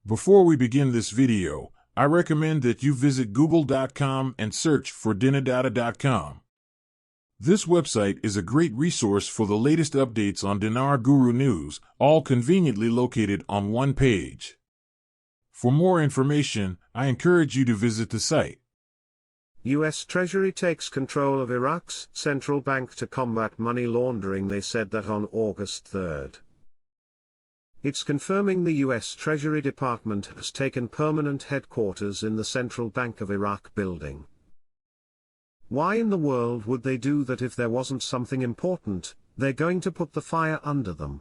Before we begin this video, I recommend that you visit google.com and search for Dinar.com. This website is a great resource for the latest updates on Dinar Guru news, all conveniently located on one page. For more information, I encourage you to visit the site. U.S. Treasury takes control of Iraq's central bank to combat money laundering. They said that on August 3. It's confirming the U.S. Treasury Department has taken permanent headquarters in the Central Bank of Iraq building. Why in the world would they do that if there wasn't something important? They're going to put the fire under them.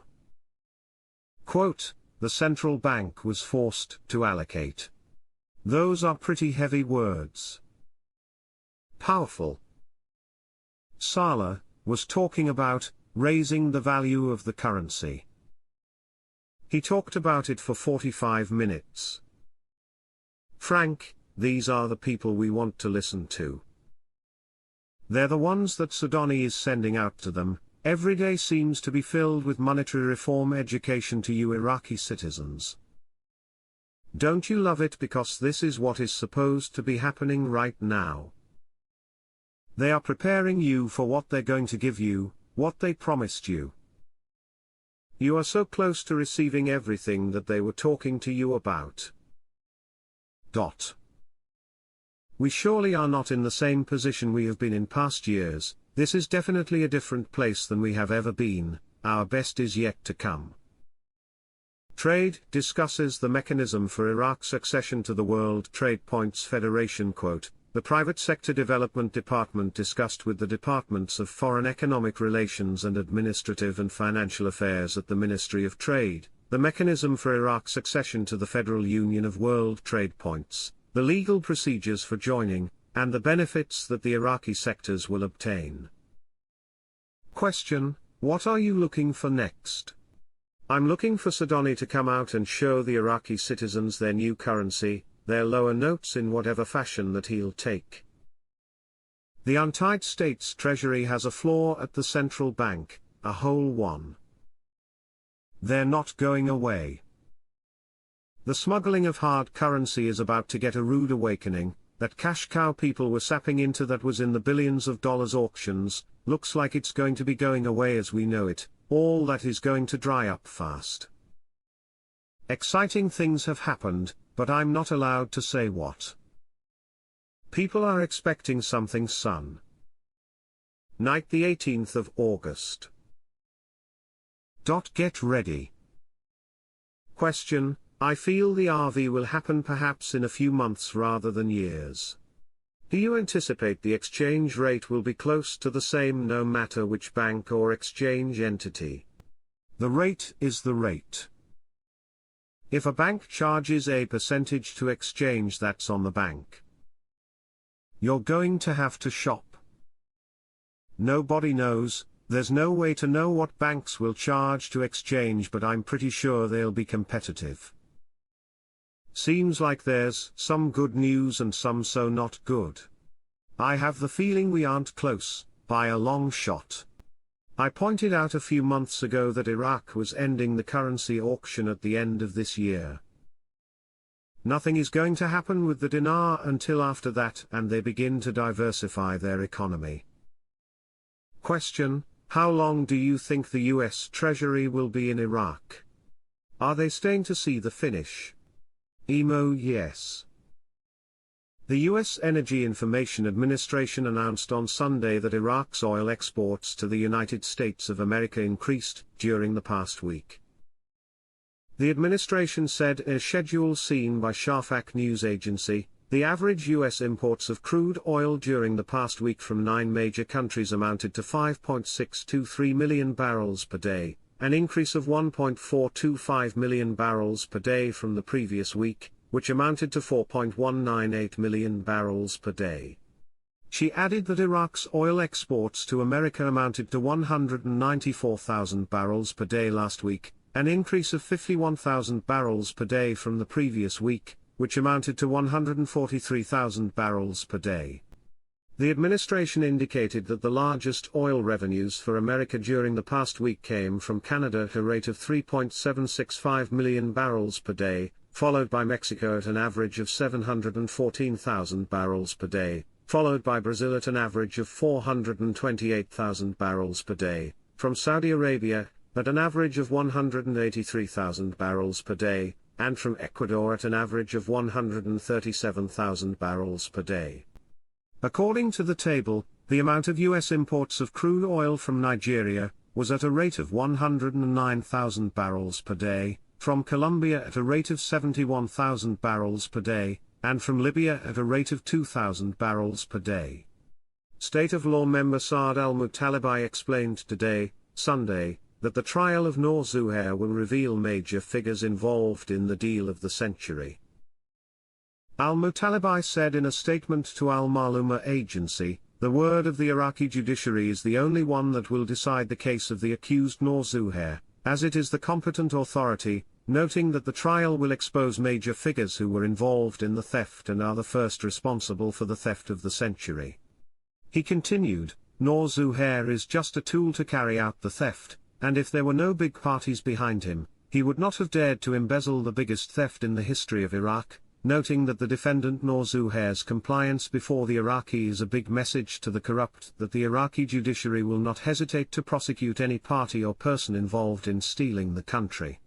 Quote, the central bank was forced to allocate. Those are pretty heavy words. Powerful. Saleh was talking about raising the value of the currency. He talked about it for 45 minutes. Frank, these are the people we want to listen to. They're the ones that Sudani is sending out to them. Every day seems to be filled with monetary reform education to you Iraqi citizens. Don't you love it? Because this is what is supposed to be happening right now. They are preparing you for what they're going to give you, what they promised you. You are so close to receiving everything that they were talking to you about. We surely are not in the same position we have been in past years. This is definitely a different place than we have ever been. Our best is yet to come. Trade discusses the mechanism for Iraq's accession to the World Trade Points Federation. Quote, the Private Sector Development Department discussed with the Departments of Foreign Economic Relations and Administrative and Financial Affairs at the Ministry of Trade, the mechanism for Iraq's accession to the Federal Union of World Trade Points, the legal procedures for joining, and the benefits that the Iraqi sectors will obtain. Question: what are you looking for next? I'm looking for Sudani to come out and show the Iraqi citizens their new currency, their lower notes in whatever fashion that he'll take. The United States Treasury has a flaw at the central bank, a whole one. They're not going away. The smuggling of hard currency is about to get a rude awakening. That cash cow people were sapping into that was in the billions of dollars auctions, looks like it's going to be going away as we know it. All that is going to dry up fast. Exciting things have happened, but I'm not allowed to say what. People are expecting something soon. Night the 18th of August. Get ready. Question: I feel the RV will happen perhaps in a few months rather than years. Do you anticipate the exchange rate will be close to the same no matter which bank or exchange entity? The rate is the rate. If a bank charges a percentage to exchange, that's on the bank. You're going to have to shop. Nobody knows, there's no way to know what banks will charge to exchange, but I'm pretty sure they'll be competitive. Seems like there's some good news and some so not good. I have the feeling we aren't close, by a long shot. I pointed out a few months ago that Iraq was ending the currency auction at the end of this year. Nothing is going to happen with the dinar until after that, and they begin to diversify their economy. Question: how long do you think the U.S. Treasury will be in Iraq? Are they staying to see the finish? Yes. The U.S. Energy Information Administration announced on Sunday that Iraq's oil exports to the United States of America increased during the past week. The administration said in a schedule seen by Shafaq news agency, the average U.S. imports of crude oil during the past week from 9 major countries amounted to 5.623 million barrels per day, an increase of 1.425 million barrels per day from the previous week, which amounted to 4.198 million barrels per day. She added that Iraq's oil exports to America amounted to 194,000 barrels per day last week, an increase of 51,000 barrels per day from the previous week, which amounted to 143,000 barrels per day. The administration indicated that the largest oil revenues for America during the past week came from Canada at a rate of 3.765 million barrels per day, followed by Mexico at an average of 714,000 barrels per day, followed by Brazil at an average of 428,000 barrels per day, from Saudi Arabia, at an average of 183,000 barrels per day, and from Ecuador at an average of 137,000 barrels per day. According to the table, the amount of U.S. imports of crude oil from Nigeria was at a rate of 109,000 barrels per day, from Colombia at a rate of 71,000 barrels per day, and from Libya at a rate of 2,000 barrels per day. State of Law member Saad al-Mutalibi explained today, Sunday, that the trial of Noor Zuhair will reveal major figures involved in the deal of the century. Al-Mutalibi said in a statement to Al-Maluma agency, "The word of the Iraqi judiciary is the only one that will decide the case of the accused Noor Zuhair, as it is the competent authority," noting that the trial will expose major figures who were involved in the theft and are the first responsible for the theft of the century. He continued, "Noor Zuhair is just a tool to carry out the theft, and if there were no big parties behind him, he would not have dared to embezzle the biggest theft in the history of Iraq," noting that the defendant Noor Zuhair's compliance before the Iraqi is a big message to the corrupt that the Iraqi judiciary will not hesitate to prosecute any party or person involved in stealing the country.